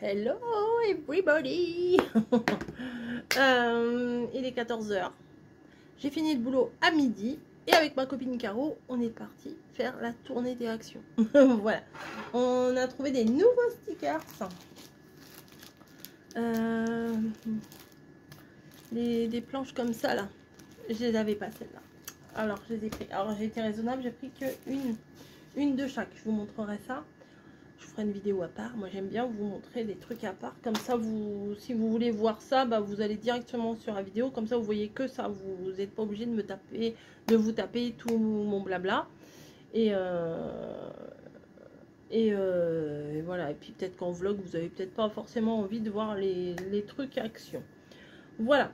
Hello everybody. Il est 14 h. J'ai fini le boulot à midi et avec ma copine Caro, on est parti faire la tournée des actions. Voilà. On a trouvé des nouveaux stickers. Des planches comme ça là. Je les avais pas celles-là. Alors je les ai pris. Alors j'ai été raisonnable, j'ai pris que une de chaque. Je vous montrerai ça. Je ferai une vidéo à part. Moi j'aime bien vous montrer des trucs à part. Comme ça, si vous voulez voir ça, bah, vous allez directement sur la vidéo. Comme ça, vous voyez que ça. Vous n'êtes pas obligé de vous taper tout mon blabla. Et voilà. Et puis peut-être qu'en vlog, vous avez peut-être pas forcément envie de voir les trucs action. Voilà.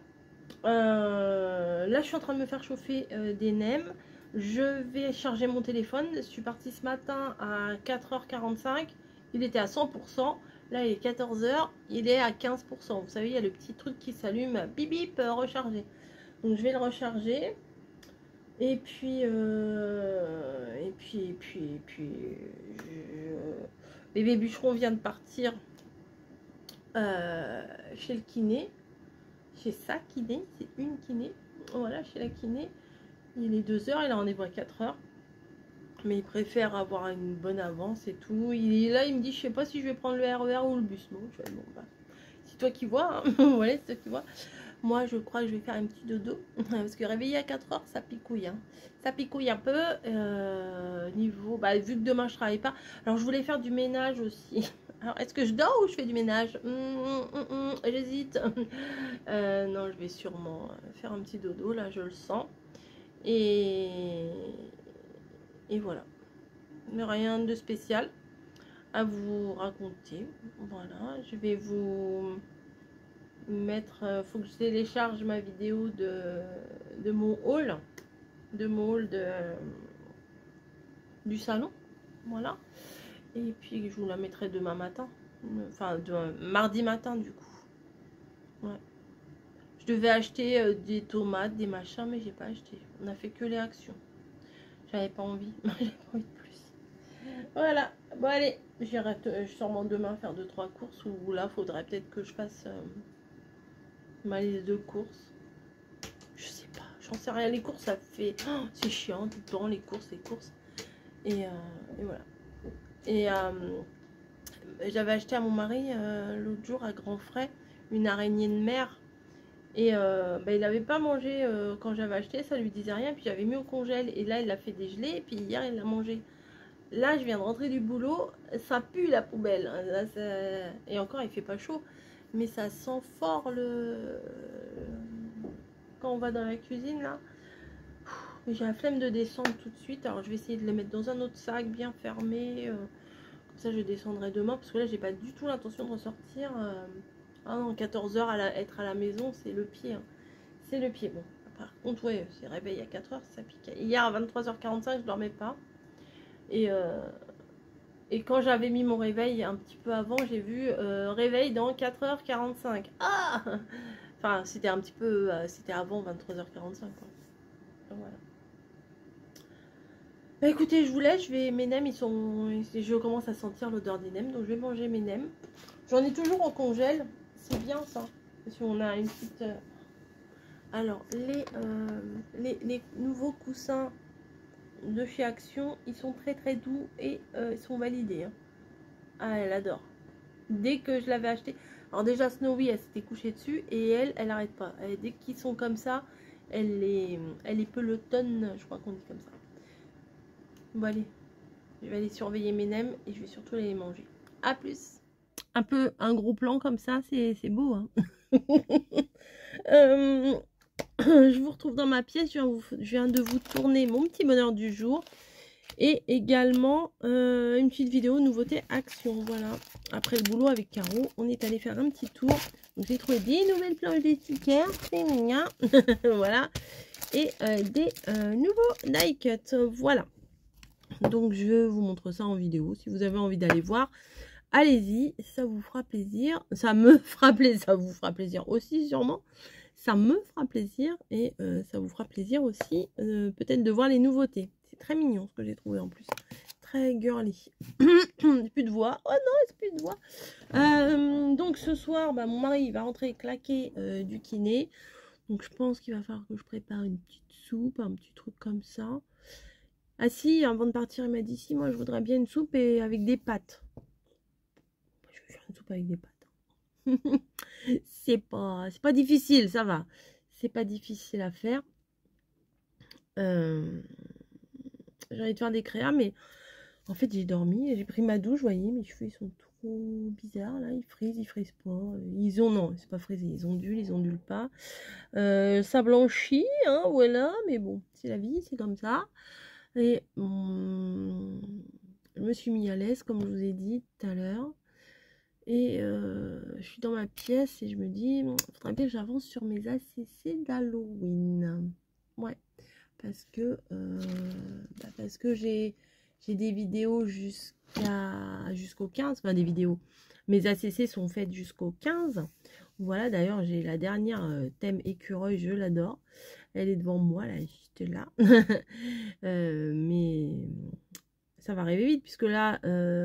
Là, je suis en train de me faire chauffer des nems. Je vais charger mon téléphone. Je suis partie ce matin à 4h45. Il était à 100%. Là, il est 14 h. Il est à 15%. Vous savez, il y a le petit truc qui s'allume. Bip bip, recharger. Donc, je vais le recharger. Et puis, bébé bûcheron vient de partir chez le kiné. Chez sa kiné. C'est une kiné. Voilà, chez la kiné. Il est 2 h, il a rendez-vous à 4 h. Mais il préfère avoir une bonne avance et tout. Il est là, il me dit, je sais pas si je vais prendre le RER ou le bus. Bon, je vais, bon, bah, c'est toi qui vois. Hein. Voilà, c'est toi qui vois. Moi, je crois que je vais faire un petit dodo. Parce que réveiller à 4 h, ça picouille. Hein. Ça picouille un peu. Niveau, bah, vu que demain, je travaille pas. Alors, je voulais faire du ménage aussi. Alors, est-ce que je dors ou je fais du ménage? J'hésite. Non, je vais sûrement faire un petit dodo. Là, je le sens. Et voilà, mais rien de spécial à vous raconter. Voilà, je vais vous mettre, faut que je télécharge ma vidéo de mon haul, du salon. Voilà, et puis je vous la mettrai demain matin, enfin mardi matin du coup. Ouais. Je devais acheter des tomates, des machins, mais j'ai pas acheté. On a fait que les actions. J'avais pas envie. J'avais pas envie de plus. Voilà. Bon, allez. J'irai sûrement demain faire 2-3 courses. Ou là, faudrait peut-être que je fasse ma liste de courses. Je sais pas. J'en sais rien. Les courses, ça fait. Oh, c'est chiant tout le temps. Les courses. Et voilà. Et j'avais acheté à mon mari l'autre jour à grands frais une araignée de mer. Et bah, il n'avait pas mangé quand j'avais acheté, ça lui disait rien. Puis j'avais mis au congèle et là il l'a fait dégeler. Et puis hier il l'a mangé. Là je viens de rentrer du boulot, ça pue la poubelle. Là, et encore il fait pas chaud, mais ça sent fort quand on va dans la cuisine là. J'ai la flemme de descendre tout de suite. Alors je vais essayer de les mettre dans un autre sac bien fermé. Comme ça je descendrai demain parce que là j'ai pas du tout l'intention de ressortir. Ah non, 14 h être à la maison, c'est le pied. Hein. C'est le pied. Bon, par contre, ouais, c'est réveil à 4 h, ça pique. Hier à 23h45, je dormais pas. Et quand j'avais mis mon réveil un petit peu avant, j'ai vu réveil dans 4h45. Ah! Enfin, c'était un petit peu. C'était avant 23h45. Quoi. Donc, voilà. Bah, écoutez, je vous laisse. Mes nems, je commence à sentir l'odeur des nems. Donc, je vais manger mes nems. J'en ai toujours en congèle. C'est bien ça. Si on a une petite. Alors, les nouveaux coussins de chez Action, ils sont très très doux et ils sont validés. Hein. Ah, elle adore. Dès que je l'avais acheté. Alors, déjà, Snowy, elle s'était couchée dessus et elle arrête pas. Dès qu'ils sont comme ça, elle est pelotonne, je crois qu'on dit comme ça. Bon, allez. Je vais aller surveiller mes nems et je vais surtout les manger. A plus. Un peu un gros plan comme ça, c'est beau. Hein. Je vous retrouve dans ma pièce. Je viens de vous tourner mon petit bonheur du jour. Et également une petite vidéo nouveauté action. Voilà. Après le boulot avec Caro, on est allé faire un petit tour. Donc j'ai trouvé des nouvelles planches de stickers. C'est mignon. Voilà. Et des nouveaux die cuts. Voilà. Donc je vous montre ça en vidéo. Si vous avez envie d'aller voir, allez-y, ça vous fera plaisir. Ça me fera plaisir. Ça vous fera plaisir aussi sûrement. Ça me fera plaisir. Et ça vous fera plaisir aussi peut-être de voir les nouveautés. C'est très mignon ce que j'ai trouvé en plus. Très girly. Plus de voix. Oh non, c'est plus de voix. Donc ce soir, bah, mon mari il va rentrer claquer du kiné. Donc je pense qu'il va falloir que je prépare une petite soupe, un petit truc comme ça. Ah si, avant de partir, il m'a dit si, moi je voudrais bien une soupe et avec des pâtes. Je vais faire une soupe avec des pâtes. C'est pas difficile, ça va. C'est pas difficile à faire. J'ai envie de faire des créas, mais en fait j'ai dormi, j'ai pris ma douche, vous voyez, mes cheveux ils sont trop bizarres là, ils frisent pas. Non, c'est pas frisé, ils ondulent pas. Ça blanchit, hein, voilà, mais bon, c'est la vie, c'est comme ça. Et je me suis mis à l'aise, comme je vous ai dit tout à l'heure. Et je suis dans ma pièce et je me dis, il faudrait bien que j'avance sur mes ACC d'Halloween. Ouais, parce que j'ai des vidéos jusqu'au 15, enfin des vidéos. Mes ACC sont faites jusqu'au 15. Voilà, d'ailleurs, j'ai la dernière thème écureuil, je l'adore. Elle est devant moi, là, juste là. Mais ça va arriver vite, puisque là,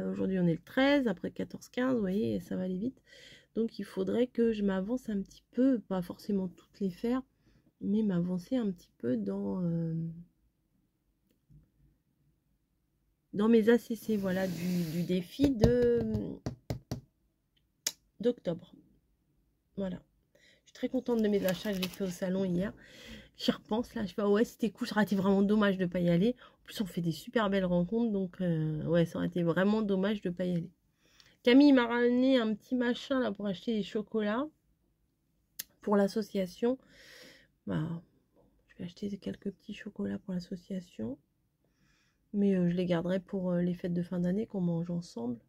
aujourd'hui, on est le 13, après 14-15, vous voyez, ça va aller vite. Donc, il faudrait que je m'avance un petit peu, pas forcément toutes les faire, mais m'avancer un petit peu dans mes ACC, voilà, du défi d'octobre. Voilà. Je suis très contente de mes achats que j'ai fait au salon hier. J'y repense là, je fais ouais, c'était cool, ça aurait été vraiment dommage de ne pas y aller. En plus, on fait des super belles rencontres, donc ouais, ça aurait été vraiment dommage de ne pas y aller. Camille m'a ramené un petit machin là pour acheter des chocolats pour l'association. Bah, je vais acheter quelques petits chocolats pour l'association, mais je les garderai pour les fêtes de fin d'année qu'on mange ensemble.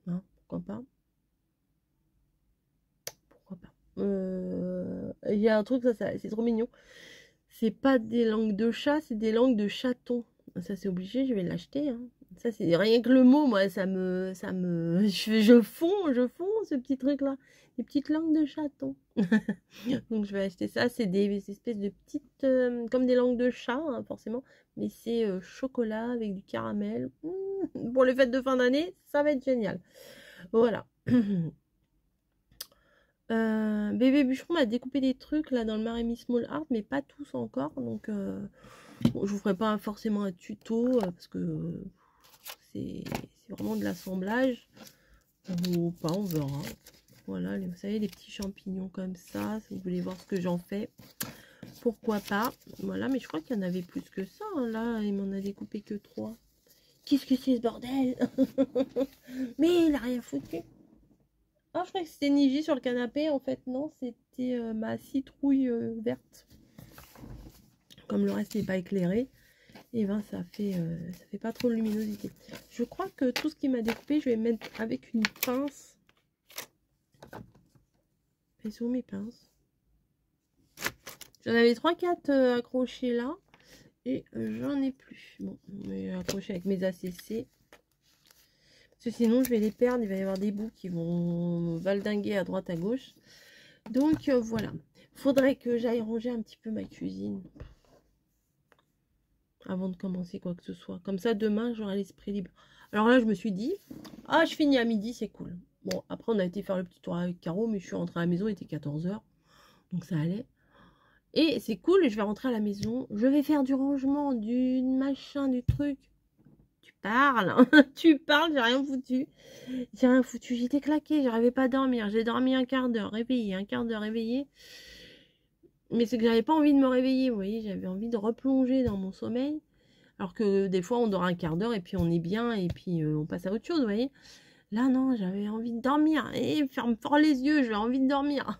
Hein, pourquoi pas? Pourquoi pas? Il y a un truc, ça c'est trop mignon. C'est pas des langues de chat, c'est des langues de chaton. Ça c'est obligé, je vais l'acheter. Hein. Ça c'est rien que le mot, moi je fonds ce petit truc là, des petites langues de chaton. Donc je vais acheter ça. C'est des espèces de petites, comme des langues de chat hein, forcément, mais c'est chocolat avec du caramel. Pour les fêtes de fin d'année, ça va être génial. Voilà. Bébé Bûcheron m'a découpé des trucs là dans le Marémi Small Art, mais pas tous encore. Donc, bon, je vous ferai pas forcément un tuto parce que c'est vraiment de l'assemblage. Ou pas, on verra. Voilà, vous savez, les petits champignons comme ça. Si vous voulez voir ce que j'en fais, pourquoi pas. Voilà, mais je crois qu'il y en avait plus que ça. Hein, là, il m'en a découpé que 3. Qu'est-ce que c'est ce bordel? Mais il a rien foutu. Ah, je crois que c'était Niji sur le canapé. En fait, non, c'était ma citrouille verte. Comme le reste n'est pas éclairé, et ben ça fait pas trop de luminosité. Je crois que tout ce qui m'a découpé, je vais mettre avec une pince. Elles sont où mes pinces? J'en avais 3-4 accrochés là, et j'en ai plus. Bon, je vais accrocher avec mes ACC. Parce que sinon je vais les perdre, il va y avoir des bouts qui vont valdinguer à droite à gauche. Donc voilà, faudrait que j'aille ranger un petit peu ma cuisine avant de commencer quoi que ce soit. Comme ça demain j'aurai l'esprit libre. Alors là je me suis dit, ah je finis à midi, c'est cool. Bon après on a été faire le petit tour avec Caro, mais je suis rentrée à la maison, il était 14 h, donc ça allait. Et c'est cool, je vais rentrer à la maison, je vais faire du rangement, du machin, du truc. Tu parles, tu parles, j'ai rien foutu. J'ai rien foutu, j'étais claquée, j'arrivais pas à dormir. J'ai dormi un quart d'heure, réveillée, un quart d'heure, réveillée. Mais c'est que j'avais pas envie de me réveiller, vous voyez, j'avais envie de replonger dans mon sommeil. Alors que des fois, on dort un quart d'heure et puis on est bien et puis on passe à autre chose, vous voyez. Là, non, j'avais envie de dormir. Et ferme fort les yeux, j'ai envie de dormir.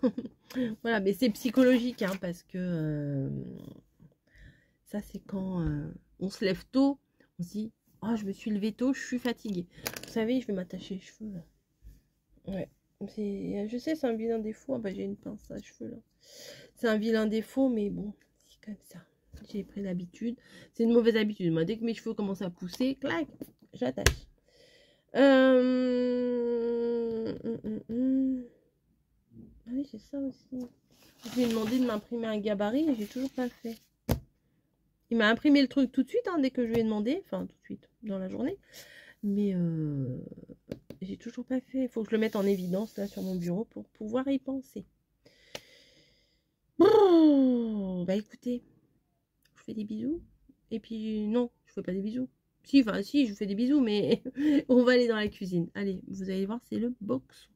Voilà, mais c'est psychologique, hein, parce que ça, c'est quand on se lève tôt, on se dit, oh, je me suis levée tôt, je suis fatiguée. Vous savez, je vais m'attacher les cheveux, là. Ouais, je sais, c'est un vilain défaut. Ah, bah, j'ai une pince à cheveux, là. C'est un vilain défaut, mais bon, c'est comme ça. J'ai pris l'habitude. C'est une mauvaise habitude. Moi, dès que mes cheveux commencent à pousser, clac, j'attache. Ah oui, c'est ça aussi. Je lui ai demandé de m'imprimer un gabarit et j'ai toujours pas fait. Il m'a imprimé le truc tout de suite, hein, dès que je lui ai demandé. Enfin, tout de suite, dans la journée. Mais j'ai toujours pas fait. Il faut que je le mette en évidence là sur mon bureau pour pouvoir y penser. Bon, bah écoutez, je vous fais des bisous. Et puis non, je fais pas des bisous. Si, enfin si, je vous fais des bisous, mais on va aller dans la cuisine. Allez, vous allez voir, c'est le box.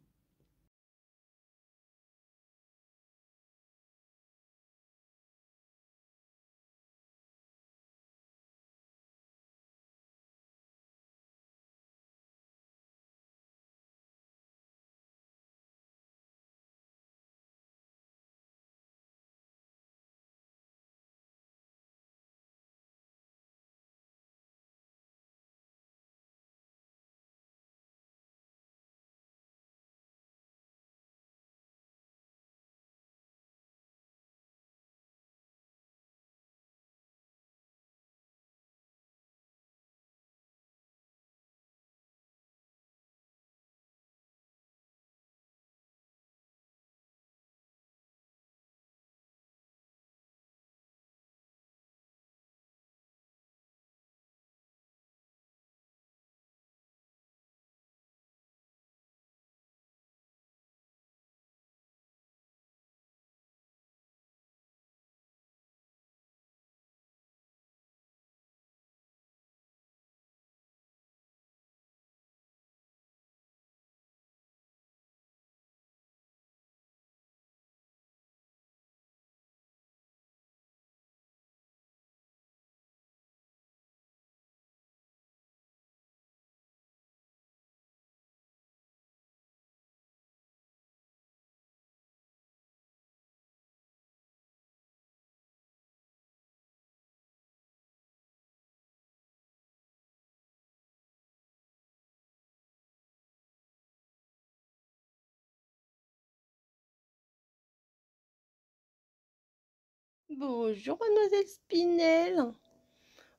Bonjour, mademoiselle Spinel.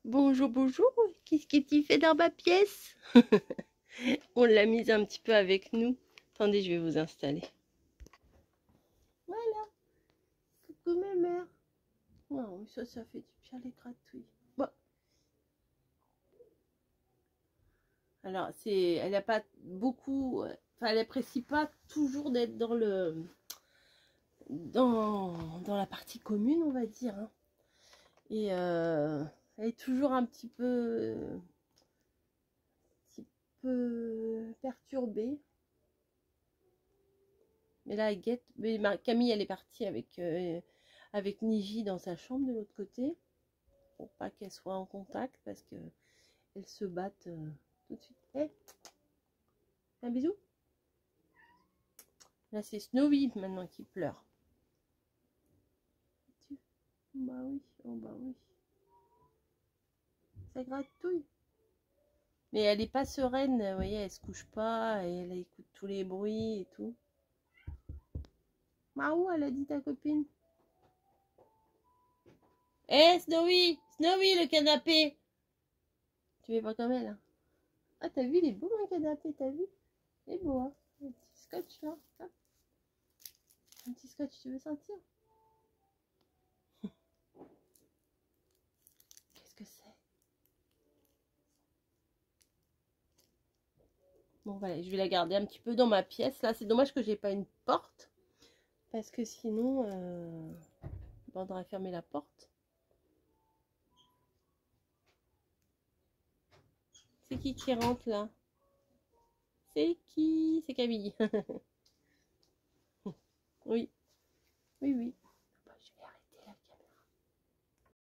Bonjour, bonjour. Qu'est-ce que tu fais dans ma pièce? On l'a mise un petit peu avec nous. Attendez, je vais vous installer. Voilà. Coucou ma mère. Oh, ça fait du bien les gratouilles. Bon. Alors, elle n'a pas beaucoup... Enfin, elle apprécie pas toujours d'être dans dans la partie commune, on va dire. Hein. Et elle est toujours un petit peu perturbée. Mais là, elle guette. Mais Camille, elle est partie avec Niji dans sa chambre de l'autre côté. Pour pas qu'elle soit en contact parce que elles se battent tout de suite. Hey, un bisou. Là, c'est Snowy maintenant qui pleure. Bah oui, oh bah oui. Ça gratouille. Mais elle est pas sereine, vous voyez, elle se couche pas, et elle écoute tous les bruits et tout. Marou, elle a dit ta copine. Eh Snowy, Snowy le canapé. Tu es pas comme elle, hein. Ah t'as vu, il est beau mon canapé, t'as vu? Il est beau, hein. Un petit scotch là. Hop. Un petit scotch, tu veux sentir? Qu'est-ce que c'est? Bon voilà, je vais la garder un petit peu dans ma pièce. Là, c'est dommage que j'ai pas une porte. Parce que sinon, on devrait fermer la porte. C'est qui rentre là? C'est qui? C'est Camille. Oui, oui, oui.